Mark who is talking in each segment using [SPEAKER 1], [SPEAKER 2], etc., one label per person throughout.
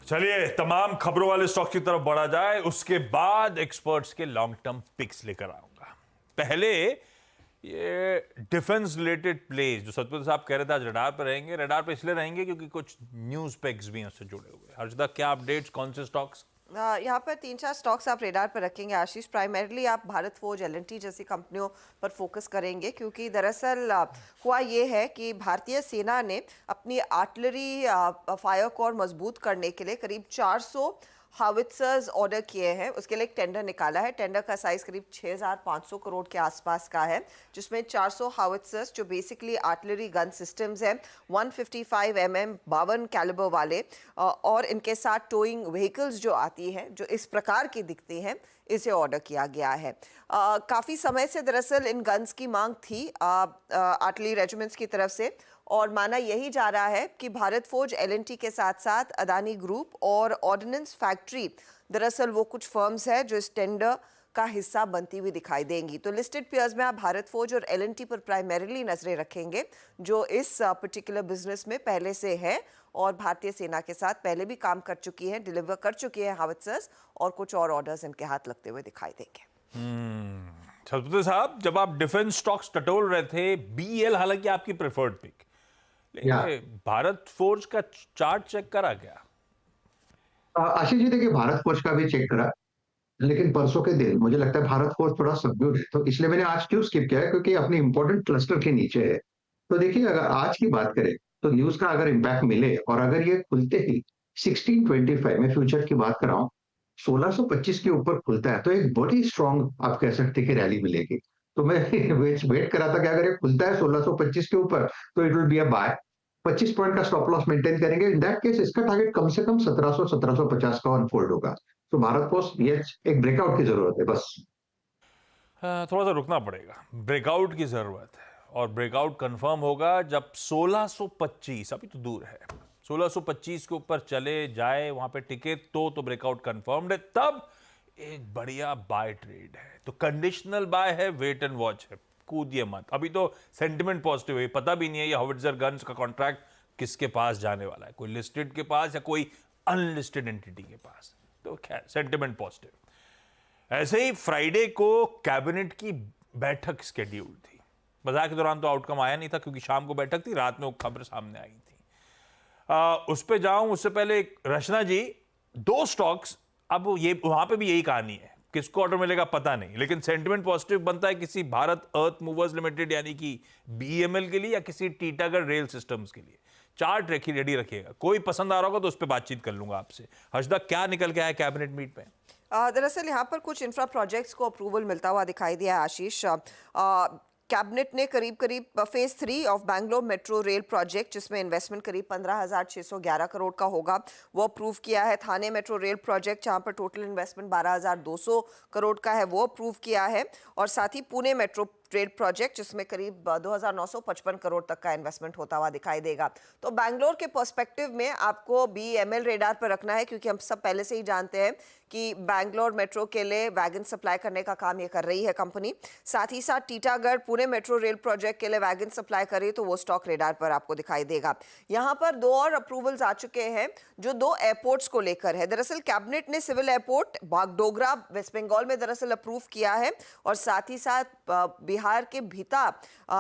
[SPEAKER 1] चलिए तमाम खबरों वाले स्टॉक की तरफ बढ़ा जाए, उसके बाद एक्सपर्ट्स के लॉन्ग टर्म पिक्स लेकर आऊंगा। पहले ये डिफेंस रिलेटेड प्लेज जो सतपाल साहब कह रहे थे आज रडार पर रहेंगे। रडार पर इसलिए रहेंगे क्योंकि कुछ न्यूज पेक्स भी हैं उससे जुड़े हुए। हर्षदा, क्या अपडेट्स, कौन से स्टॉक्स?
[SPEAKER 2] यहाँ पर 3-4 स्टॉक्स आप रेडार पर रखेंगे आशीष। प्राइमरली आप भारत फोर्ज, एल&टी जैसी कंपनियों पर फोकस करेंगे क्योंकि दरअसल हुआ ये है कि भारतीय सेना ने अपनी आर्टिलरी फायर कोर मजबूत करने के लिए करीब 400 हावित्सर्स ऑर्डर किए हैं। उसके लिए एक टेंडर निकाला है। टेंडर का साइज करीब 6500 करोड़ के आसपास का है, जिसमें 400 हावित्सर्स जो बेसिकली आर्टिलरी गन सिस्टम्स हैं 155 mm 52 कैलिबर वाले, और इनके साथ टोइंग व्हीकल्स जो आती हैं जो इस प्रकार की दिखती हैं, इसे ऑर्डर किया गया है। काफ़ी समय से दरअसल इन गन्स की मांग थी आर्टिलरी रेजिमेंट्स की तरफ से, और माना यही जा रहा है कि भारत फौज, एल&टी के साथ साथ अदानी ग्रुप और ऑर्डिनेंस फैक्ट्री दरअसल वो कुछ फर्म्स हैं जो इस टेंडर का हिस्सा बनती हुई दिखाई देंगी। तो लिस्टेड पेयर्स में आप भारत फौज और एल&टी पर प्राइमरीली नजरें रखेंगे, जो इस पर्टिकुलर बिजनेस में पहले से है और भारतीय सेना के साथ पहले भी काम कर चुकी है, डिलीवर कर चुकी है हावित्सर्स, और कुछ और ऑर्डर्स इनके हाथ लगते हुए दिखाई देंगे।
[SPEAKER 1] सतपाल साहब, जब आप डिफेंस स्टॉक्स टटोल रहे थे, बीएल हालांकि आपकी प्रेफर्ड पिक, लेकिन भारत फोर्ज का चार्ट चेक करा क्या?
[SPEAKER 3] आशीष जी, देखिए भारत फोर्ज का भी चेक करा, लेकिन परसों के दिन मुझे लगता है भारत फोर्ज थोड़ा सबड्यूड है, तो इसलिए मैंने आज क्यों स्किप किया है, क्योंकि अपने इंपॉर्टेंट क्लस्टर के नीचे है। तो देखिए, अगर आज की बात करें तो न्यूज का अगर इम्पैक्ट मिले और अगर ये खुलते ही 1625 में फ्यूचर की बात कर रहा हूँ, 1625 के ऊपर खुलता है तो एक बड़ी स्ट्रॉन्ग आप कह सकते हैं कि रैली मिलेगी। तो मैं वेट कर रहा था कि अगर ये खुलता है 1625 के ऊपर तो it will be a buy. 25 point का स्टॉप लॉस मेंटेन करेंगे। इन दैट केस इसका टारगेट कम से कम 1750 का अनफोल्ड होगा। तो भारत को ये एक ब्रेकआउट की जरूरत है बस।
[SPEAKER 1] थोड़ा सा रुकना पड़ेगा, ब्रेकआउट की जरूरत है, और ब्रेकआउट कंफर्म होगा जब 1625, अभी तो दूर है, 1625 के ऊपर चले जाए, वहां पे टिके तो ब्रेकआउट कंफर्म्ड है, तब एक बढ़िया बाय ट्रेड है। तो कंडीशनल बाय है, वेट एंड वॉच है, कूदिए मत। अभी तो सेंटिमेंट पॉजिटिव है, पता भी नहीं है ये हावित्जर गन्स का कॉन्ट्रैक्ट किसके पास जाने वाला है, कोई लिस्टेड के पास या कोई अनलिस्टेड एंटिटी के पास। तो खैर, सेंटिमेंट पॉजिटिव। ऐसे ही फ्राइडे को कैबिनेट की बैठक स्केड्यूल थी। बाजार के दौरान तो आउटकम आया नहीं था क्योंकि शाम को बैठक थी, रात में वो खबर सामने आई थी। उस पर जाऊं उससे पहले रचना जी, दो स्टॉक्स, अब ये वहां पे भी यही कहानी है, किसको ऑर्डर मिलेगा पता नहीं, लेकिन सेंटिमेंट पॉजिटिव बनता है किसी भारत अर्थ मूवर्स लिमिटेड यानी कि बीएमएल के लिए या किसी टीटागढ़ रेल सिस्टम्स के लिए। चार्ट रेडी रखिएगा, कोई पसंद आ रहा होगा तो उस पर बातचीत कर लूंगा आपसे। हर्षदा, क्या निकल के आया कैबिनेट मीट में?
[SPEAKER 2] दरअसल यहाँ पर कुछ इंफ्रा प्रोजेक्ट्स को अप्रूवल मिलता हुआ दिखाई दिया है आशीष। कैबिनेट ने करीब phase 3 of Bangalore metro rail project, जिसमें इन्वेस्टमेंट करीब 15,611 करोड़ का होगा, वो अप्रूव किया है। थाने मेट्रो रेल प्रोजेक्ट, जहां पर टोटल इन्वेस्टमेंट 12,200 करोड़ का है, वो अप्रूव किया है। और साथ ही पुणे मेट्रो रेल प्रोजेक्ट, जिसमें करीब 2,955 करोड़ तक का इन्वेस्टमेंट होता हुआ दिखाई देगा। तो बैंगलोर के पर्सपेक्टिव में आपको बीएमएल रेडार पर रखना है, क्योंकि हम सब पहले से ही जानते हैं कि बैंगलोर मेट्रो के लिए वैगन सप्लाई करने का काम ये कर रही है कंपनी। साथ ही साथ Titagarh Pune metro rail project के लिए वैगन सप्लाई करे, तो वो स्टॉक रेडार पर आपको दिखाई देगा। यहाँ पर दो और अप्रूवल्स आ चुके हैं जो दो एयरपोर्ट्स को लेकर है। दरअसल कैबिनेट ने सिविल एयरपोर्ट बागडोगरा वेस्ट बंगाल में दरअसल अप्रूव किया है, और साथ ही साथ बिहार के भीता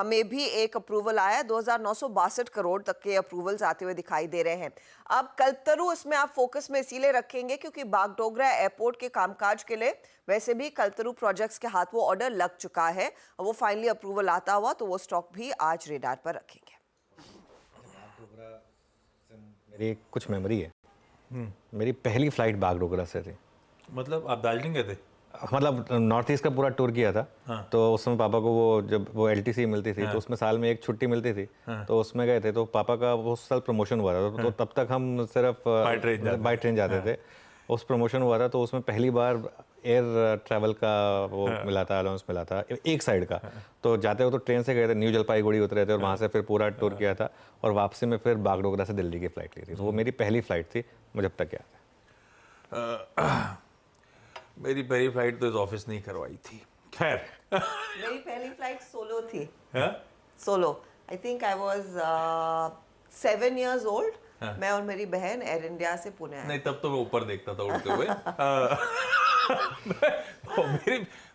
[SPEAKER 2] में भी एक अप्रूवल आया। 2,962 करोड़ तक के अप्रूवल्स आते हुए दिखाई दे रहे हैं। अब कलतरू इसमें आप फोकस में इसीलिए रखेंगे क्योंकि बागडोगरा एयरपोर्ट के कामकाज के लिए वैसे भी कलतरू प्रोजेक्ट्स के हाथ वो ऑर्डर लग चुका है, वो फाइनली अप्रूवल आता हुआ तो वो स्टॉक भी आज रेडार पर रखेंगे।
[SPEAKER 4] मेरी कुछ मेमोरी है, मेरी पहली फ्लाइट बागडोगरा से थी।
[SPEAKER 1] मतलब आप दार्जिलिंग गए थे?
[SPEAKER 4] मतलब नॉर्थ ईस्ट का पूरा टूर किया था। हाँ। तो उस समय पापा को वो जब वो एलटीसी मिलती थी, हाँ, तो उसमें साल में एक छुट्टी मिलती थी। हाँ। तो उसमें गए थे, तो पापा का वो साल प्रमोशन हुआ था। हाँ। तो तब तक हम सिर्फ बाई ट्रेन जाते थे। उस प्रमोशन हुआ था तो उसमें पहली बार एयर ट्रैवल का वो मिला था, अलाउंस मिला था एक साइड का। तो जाते हो तो ट्रेन से गए थे, न्यू जलपाईगुड़ी उतरे थे और वहाँ से फिर पूरा टूर किया था, और वापसी में फिर बागडोगरा से दिल्ली की फ्लाइट ली थी। तो वो मेरी पहली फ्लाइट थी, मुझे अब तक याद है।
[SPEAKER 1] मेरी पहली फ्लाइट तो इस ऑफिस नहीं करवाई थी। खैर,
[SPEAKER 2] मेरी पहली फ्लाइट सोलो थी।
[SPEAKER 1] हाँ?
[SPEAKER 2] Solo, I think I was 7 years old। मैं और मेरी बहन एयर इंडिया से पुणे आए।
[SPEAKER 1] नहीं, तब तो मैं ऊपर देखता था उड़ते हुए।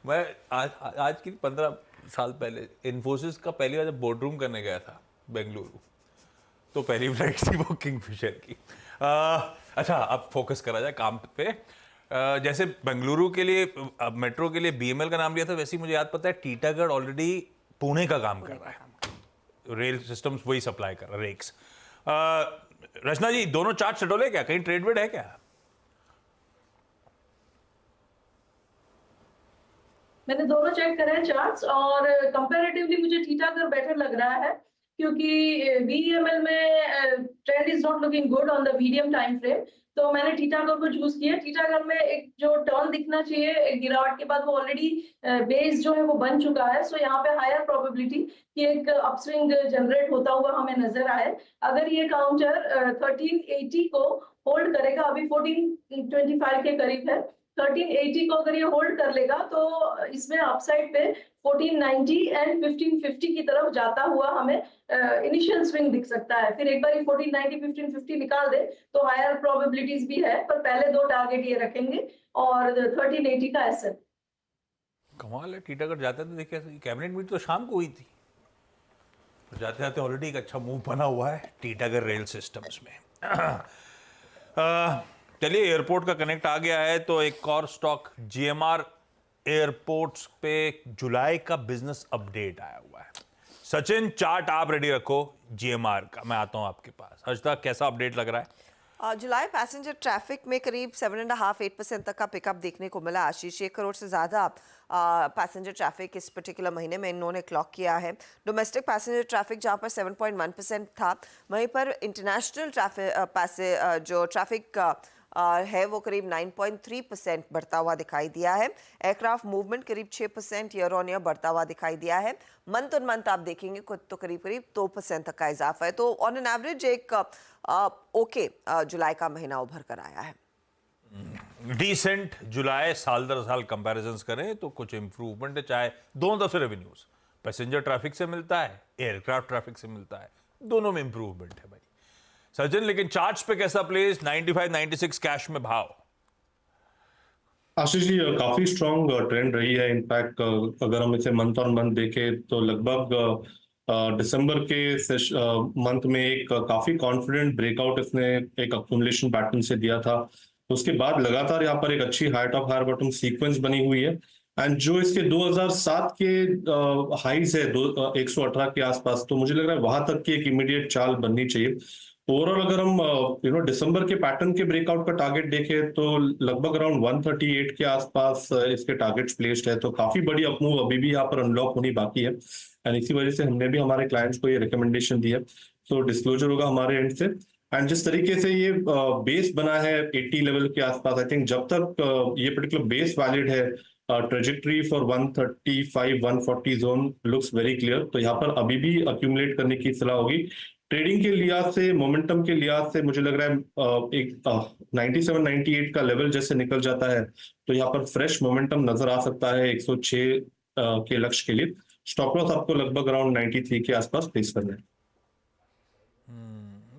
[SPEAKER 1] मैं आज की 15 साल पहले इन्फोसिस का पहली बार जब बोर्ड रूम करने गया था बेंगलुरु, तो पहली फ्लाइट थी वो किंगफिशर की। अच्छा, अब फोकस करा जाए काम पे। जैसे बेंगलुरु के लिए मेट्रो के लिए बीएमएल का नाम लिया था, वैसे ही मुझे याद पता है टीटागढ़ ऑलरेडी पुणे का काम कर रहा है, रेल सिस्टम्स वही सप्लाई कर रहा है, रेक्स। रचना जी, दोनों चार्ट शडोले क्या, कहीं ट्रेड वेड है क्या?
[SPEAKER 5] मैंने दोनों चेक करे हैं चार्ट्स, और कंपैरेटिवली मुझे टीटागढ़ बेटर लग रहा है, क्योंकि बीईएमएल में trend is not looking good on the medium time frame, तो मैंने टीटागढ़ को चूज किया। टीटागढ़ में एक जो टर्न दिखना चाहिए एक गिरावट के बाद, वो ऑलरेडी बेस जो है वो बन चुका है, सो यहाँ पे हायर प्रोबेबिलिटी कि एक अपस्विंग जनरेट होता हुआ हमें नजर आए। अगर ये काउंटर 1380 को होल्ड करेगा, अभी 1425 के करीब है, 1380 को अगर ये होल्ड कर लेगा तो इसमें अपसाइड पे 1490 एंड 1550 की तरफ जाता हुआ हमें इनिशियल स्विंग दिख सकता है। फिर एक बार 1490 1550 निकाल दे तो हायर प्रोबेबिलिटीज भी है, पर पहले दो टारगेट ये रखेंगे और 1380 का एसएल।
[SPEAKER 1] कमाल है, टीटागढ़ जाते थे, देखिए कैबिनेट मीटिंग तो शाम को हुई थी, तो जाते जाते ऑलरेडी एक अच्छा मूव बना हुआ है टीटागढ़ रेल सिस्टम्स में। चलिए, एयरपोर्ट का कनेक्ट आ गया है, तो एक और स्टॉक जीएमआर एयरपोर्ट्स पे जुलाई का बिजनेस अपडेट आया हुआ है। सचिन, चार्ट आप रेडी रखो जीएमआर का, मैं आता हूं आपके पास। हर्षदा, कैसा अपडेट लग रहा है?
[SPEAKER 2] जुलाई पैसेंजर ट्रैफिक में करीब 7.5-8% तक का पिकअप देखने को मिला। आशीष, 1 करोड़ से ज़्यादा पैसेंजर ट्रैफिक इस पर्टिकुलर महीने में इन्होंने क्लॉक किया है। डोमेस्टिक पैसेंजर ट्रैफिक जहां पर 7.1% था, वहीं पर इंटरनेशनल ट्रैफिक जो ट्रैफिक है वो करीब 9.3% बढ़ता हुआ दिखाई दिया है। एयरक्राफ्ट मूवमेंट करीब 6% ईयर ऑन ईयर बढ़ता हुआ दिखाई दिया है। मंथ ऑन मंथ आप देखेंगे तो करीब 2% तक का इजाफा है। तो ऑन एन एवरेज एक ओके जुलाई का महीना उभर कर आया है।
[SPEAKER 1] डिसेंट जुलाई, साल दर साल कंपैरिजंस करें तो कुछ इंप्रूवमेंट है, चाहे दोनों तरफ से रेवेन्यूज, पैसेंजर ट्रैफिक से मिलता है, एयरक्राफ्ट ट्रैफिक से मिलता है, दोनों में इंप्रूवमेंट है भाई। सचिन, लेकिन चार्ट्स पे कैसा प्लेस? 95-96 कैश में भाव।
[SPEAKER 6] आशीष जी, काफी स्ट्रॉन्ग ट्रेंड रही है। इनफैक्ट अगर हम इसे मंथ ऑन मंथ देखें तो लगभग दिसंबर के मंथ में एक काफी कॉन्फिडेंट ब्रेकआउट इसने एक अक्यूमुलेशन पैटर्न से दिया था। उसके बाद लगातार यहाँ पर एक अच्छी high top high bottom sequence बनी हुई है, एंड जो इसके 2007 के हाईज है 118 के आसपास, तो मुझे लग रहा है वहां तक की एक इमीडिएट चाल बननी चाहिए। ओवरऑल अगर हम दिसंबर के पैटर्न के ब्रेकआउट का टारगेट देखें तो लगभग अराउंड 138 के आसपास इसके टारगेट्स प्लेस्ड है, तो काफी बड़ी अपमूव अभी भी यहाँ पर अनलॉक होनी बाकी है, एंड इसी वजह से हमने भी हमारे क्लाइंट्स को ये रिकमेंडेशन दी है। तो डिस्क्लोजर होगा हमारे एंड से, एंड जिस तरीके से ये बेस बना है 80 लेवल के आसपास, आई थिंक जब तक ये पर्टिकुलर बेस वैलिड है, trajectory for 135-140 zone looks very clear. तो यहाँ पर अभी भी अक्यूमुलेट करने की सलाह होगी। ट्रेडिंग के लिहाज से, मोमेंटम के लिहाज से मुझे लग रहा है एक 97-98 का लेवल जैसे निकल जाता है तो यहाँ पर फ्रेश मोमेंटम नजर आ सकता है 106 के लक्ष्य के लिए। स्टॉप लॉस आपको लगभग अराउंड 93 के आसपास प्लेस करना है।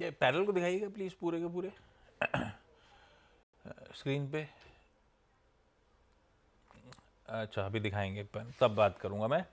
[SPEAKER 1] ये पैनल को दिखाइएगा प्लीज, पूरे के पूरे स्क्रीन पे। अच्छा, अभी दिखाएंगे, तब बात करूंगा मैं।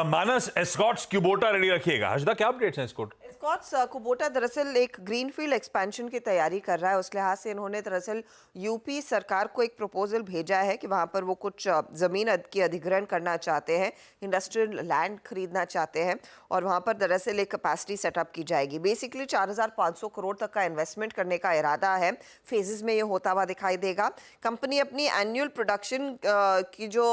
[SPEAKER 1] मानस, एस्कॉट्स क्यूबोटा रेडी रखिएगा। हर्षदा, क्या अपडेट्स हैं
[SPEAKER 2] एस्कॉट्स कुबोटा दरअसल एक ग्रीनफील्ड एक्सपेंशन की तैयारी कर रहा है। उस लिहाज से इन्होंने दरअसल यूपी सरकार को एक प्रपोजल भेजा है कि वहाँ पर वो कुछ ज़मीन की अधिग्रहण करना चाहते हैं, इंडस्ट्रियल लैंड खरीदना चाहते हैं, और वहाँ पर दरअसल एक कैपेसिटी सेटअप की जाएगी। बेसिकली 4,500 करोड़ तक का इन्वेस्टमेंट करने का इरादा है। फेजेस में ये होता हुआ दिखाई देगा। कंपनी अपनी एनुअल प्रोडक्शन की जो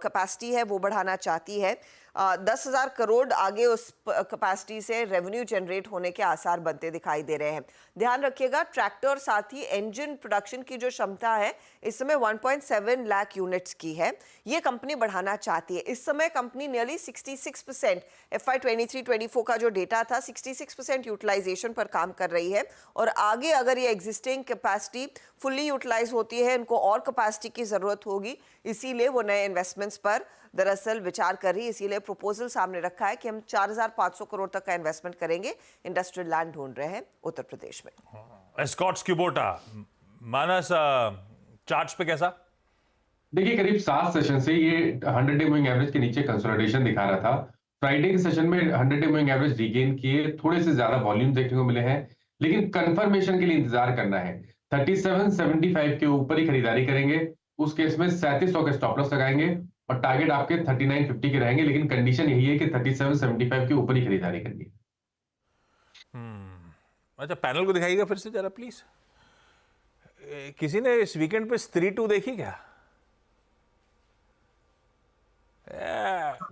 [SPEAKER 2] कैपेसिटी है वो बढ़ाना चाहती है। 10,000 करोड़ आगे उस कैपेसिटी से रेवेन्यू जनरेट होने के आसार बनते दिखाई दे रहे हैं। ध्यान रखिएगा, ट्रैक्टर साथ ही इंजन प्रोडक्शन की जो क्षमता है इस समय 1.7 लाख यूनिट्स की है, ये कंपनी बढ़ाना चाहती है। इस समय कंपनी नियरली 66% FY 23-24 का जो डेटा था 66% यूटिलाइजेशन पर काम कर रही है, और आगे अगर ये एग्जिस्टिंग कैपेसिटी फुल्ली यूटिलाइज होती है, इनको और कैपेसिटी की ज़रूरत होगी, इसीलिए वो नए इन्वेस्टमेंट्स पर दरअसल विचार कर रही है। इसीलिए प्रपोजल सामने रखा है कि हम 4,500 करोड़ तक का इन्वेस्टमेंट करेंगे। इंडस्ट्रियल लैंड ढूंढ रहे हैं उत्तर प्रदेश में।
[SPEAKER 1] एस्कॉट्स क्यूबोटा, मानस चार्ट्स पे कैसा?
[SPEAKER 7] देखिए करीब 7 सेशन से ये 100 डे मूविंग एवरेज के नीचे कंसोलिडेशन दिखा रहा था। फ्राइडे के सेशन में 100 डे मूविंग एवरेज रीगेन किए, थोड़े से ज्यादा वॉल्यूम देखने को मिले हैं, लेकिन कंफर्मेशन के लिए इंतजार करना है। 3775 के ऊपर ही खरीदारी करेंगे, उस केस में 3700 के स्टॉप लॉस लगाएंगे और टारगेट आपके 3950 के रहेंगे, लेकिन कंडीशन यही है कि 3775 के ऊपर ही खरीदारी करनी है।
[SPEAKER 1] अच्छा, पैनल को दिखाइएगा फिर से जरा प्लीज। किसी ने इस वीकेंड पे स्त्री 2 देखी क्या?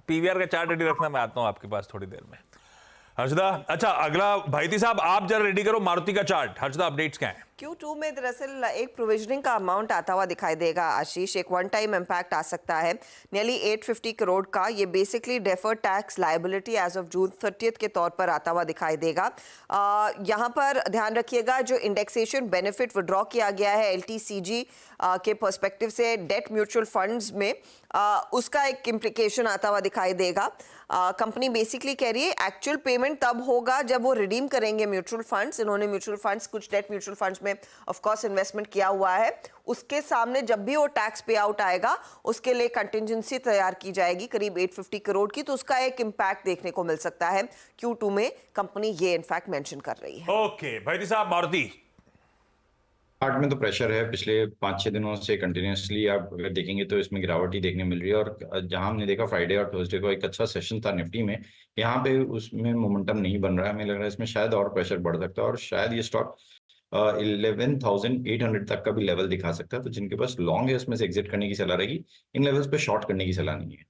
[SPEAKER 1] पीवीआर का चार्ट रेडी रखना, मैं आता हूं आपके पास थोड़ी देर में। हर्षदा, अच्छा अगला भाईती साहब आप जरा रेडी करो मारुति का चार्ट। हर्षदा, अपडेट्स क्या हैं?
[SPEAKER 2] Q2 में दरअसल एक प्रोविजनिंग का अमाउंट आता हुआ दिखाई देगा आशीष। एक वन टाइम इम्पैक्ट आ सकता है नियरली 850 करोड़ का। ये basically deferred tax liability as of June 30 के तौर पर आता हुआ दिखाई देगा। यहाँ पर ध्यान रखिएगा, जो इंडेक्सेशन बेनिफिट विड्रॉ किया गया है LTCG के पर्सपेक्टिव से डेट म्यूचुअल फंड्स में, उसका एक इम्प्लीकेशन आता हुआ दिखाई देगा। कंपनी बेसिकली कह रही है एक्चुअल पेमेंट तब होगा जब वो रिडीम करेंगे म्यूचुअल फंड्स। इन्होंने म्यूचुअल फंड्स, कुछ डेट म्यूचुअल फंड्स में ऑफ कोर्स इन्वेस्टमेंट किया हुआ है। उसके सामने जब भी वो टैक्स पे आउट आएगा उसके लिए कंटिजेंसी तैयार की जाएगी करीब 850 करोड़ की, तो उसका एक इम्पैक्ट देखने को मिल सकता है Q2 में। कंपनी ये इनफैक्ट मेंशन कर रही है।
[SPEAKER 1] ओके भाईती साहब, मारुति
[SPEAKER 8] चार्ट में तो प्रेशर है पिछले 5-6 दिनों से कंटिन्यूसली। आप अगर देखेंगे तो इसमें गिरावट ही देखने मिल रही है, और जहां हमने देखा फ्राइडे और थर्सडे को एक अच्छा सेशन था निफ्टी में, यहाँ पे उसमें मोमेंटम नहीं बन रहा है। हमें लग रहा है इसमें शायद और प्रेशर बढ़ सकता है, और शायद ये स्टॉक 11,800 तक का भी लेवल दिखा सकता है। तो जिनके पास लॉन्ग है उसमें से एग्जिट करने की सलाह रहेगी, इन लेवल्स पे शॉर्ट करने की सलाह नहीं है।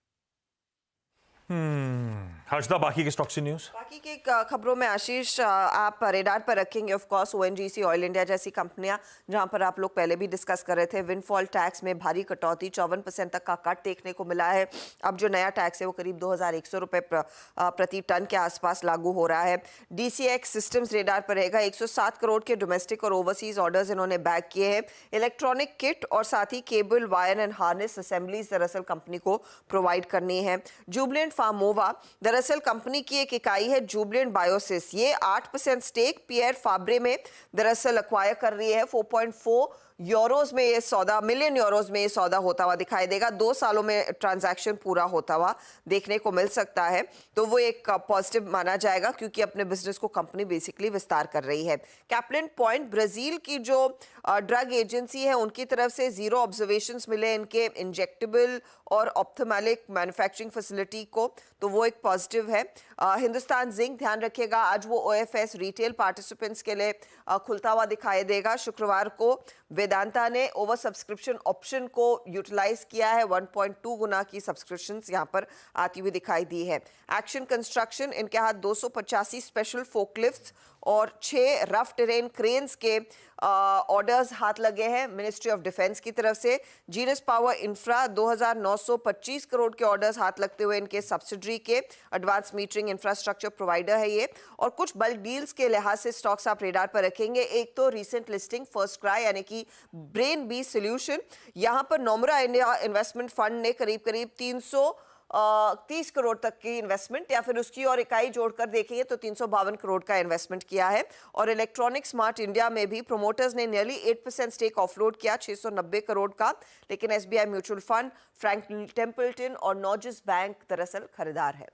[SPEAKER 1] हर्षदा, बाकी के स्टॉक से न्यूज?
[SPEAKER 2] बाकी की खबरों में आशीष आप रेडार पर रखेंगे of course ONGC, oil India जैसी कंपनियां, जहां पर आप लोग पहले भी डिस्कस कर रहे थे। विंडफॉल टैक्स में भारी कटौती, 54% तक का कट देखने को मिला है। अब जो नया टैक्स है वो करीब 2,100 रुपए प्रति टन के आसपास लागू हो रहा है। DCX सिस्टम्स रेडार पर रहेगा। 107 करोड़ के डोमेस्टिक और ओवरसीज ऑर्डर्स इन्होंने बैक किए हैं। इलेक्ट्रॉनिक किट और साथ ही cable, wire and harness assemblies दरअसल कंपनी को प्रोवाइड करनी है। जुबलेंट फार्मोवा दरअसल कंपनी की एक इकाई है जुबलेंट बायोसिस। ये 8% स्टेक पियर फाब्रे में दरअसल अक्वायर कर रही है। 4.4 यूरोज में ये सौदा, मिलियन यूरोज में ये सौदा होता हुआ दिखाई देगा। 2 सालों में ट्रांजैक्शन पूरा होता हुआ देखने को मिल सकता है, तो वो एक पॉजिटिव माना जाएगा क्योंकि अपने बिजनेस को कंपनी बेसिकली विस्तार कर रही है। कैप्लिन पॉइंट, ब्राजील की जो ड्रग एजेंसी है, उनकी तरफ से 0 ऑब्जर्वेशंस मिले इनके इंजेक्टेबल और ऑप्थेमेटिक मैन्युफैक्चरिंग फैसिलिटी को, तो वो एक पॉजिटिव है। हिंदुस्तान जिंक, ध्यान रखिएगा आज वो OFS रिटेल पार्टिसिपेंट्स के लिए खुलता हुआ दिखाई देगा। शुक्रवार को वेदांता ने ओवर सब्सक्रिप्शन ऑप्शन को यूटिलाइज किया है। 1.2 गुना की सब्सक्रिप्शंस यहां पर आती हुई दिखाई दी है। एक्शन कंस्ट्रक्शन, इनके हाथ 285 स्पेशल फोकलिफ्ट्स और 6 रफ टेरेन क्रेन्स के ऑर्डर्स हाथ लगे हैं मिनिस्ट्री ऑफ डिफेंस की तरफ से। जीनस पावर इंफ्रा 2,925 करोड़ के ऑर्डर्स हाथ लगते हुए इनके सब्सिडरी के एडवांस मीटरिंग इंफ्रास्ट्रक्चर प्रोवाइडर है ये। और कुछ बल्क डील्स के लिहाज से स्टॉक्स आप रेडार पर रखेंगे। एक तो रीसेंट लिस्टिंग फर्स्ट क्राई यानी कि ब्रेन बी सोल्यूशन, यहाँ पर नोमरा इंडिया इन्वेस्टमेंट फंड ने करीब 330 करोड़ तक की इन्वेस्टमेंट, या फिर उसकी और इकाई जोड़कर देखेंगे तो 352 करोड़ का इन्वेस्टमेंट किया है। और इलेक्ट्रॉनिक स्मार्ट इंडिया में भी प्रोमोटर्स ने नियरली 8% स्टेक ऑफलोड किया 690 करोड़ का, लेकिन SBI mutual fund, Franklin Templeton और नॉर्जिस बैंक दरअसल खरीदार है।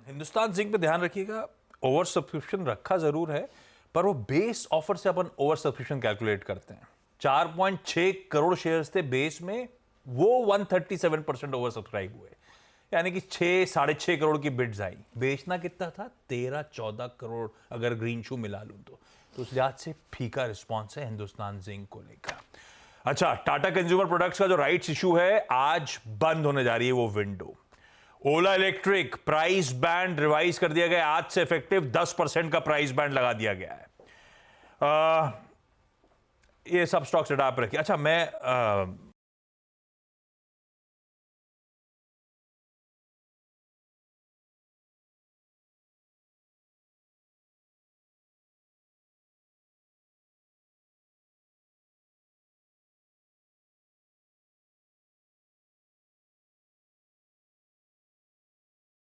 [SPEAKER 1] हिंदुस्तान जिंक पे ध्यान रखिएगा, ओवर सब्सक्रिप्शन रखा जरूर है, पर वो बेस ऑफर से अपन ओवर सब्सक्रिप्शन कैलकुलेट करते हैं। 4.6 करोड़ शेयर्स थे बेस में, वो 137% ओवर सब्सक्राइब हुए, यानी कि 6-6.5 करोड़ की बिड्स आई। बेचना कितना था? 13-14 करोड़ अगर ग्रीन शू मिला लूं तो उस लिहाज से फीका रिस्पॉन्स है हिंदुस्तान जिंक को लेकर। अच्छा, टाटा कंज्यूमर प्रोडक्ट्स का जो राइट्स इशू है, आज बंद होने जा रही है वो विंडो। ओला इलेक्ट्रिक प्राइस बैंड रिवाइज कर दिया गया, आज से इफेक्टिव 10% का प्राइस बैंड लगा दिया गया है। ये सब स्टॉक्स रेडार पर रखिए। अच्छा, मैं